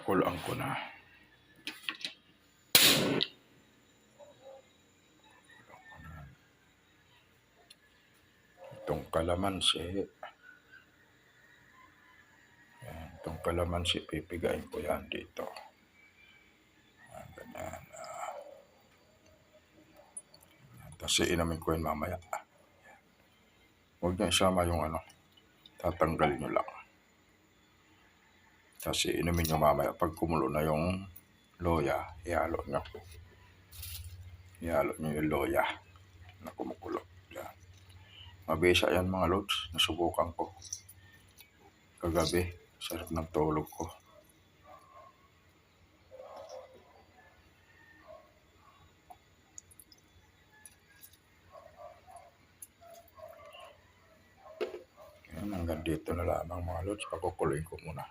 Pakuluan ko na. Itong kalamansi. Yan, itong kalamansi, pipigain ko yan dito. Yan, ganyan. Tapos iinamin ko yun mamaya. Huwag niya isama yung tatanggalin nyo lang. Tapos iinumin nyo mamaya. Pag kumulo na yung loya, ihalo nyo. Ihalo nyo yung loya na kumukulo. Yan. Mabisa yan mga lods. Nasubukan ko kagabi. Sarap ng tulog ko. Yan, hanggang dito na lamang mga lods. Pakukuloyin ko muna.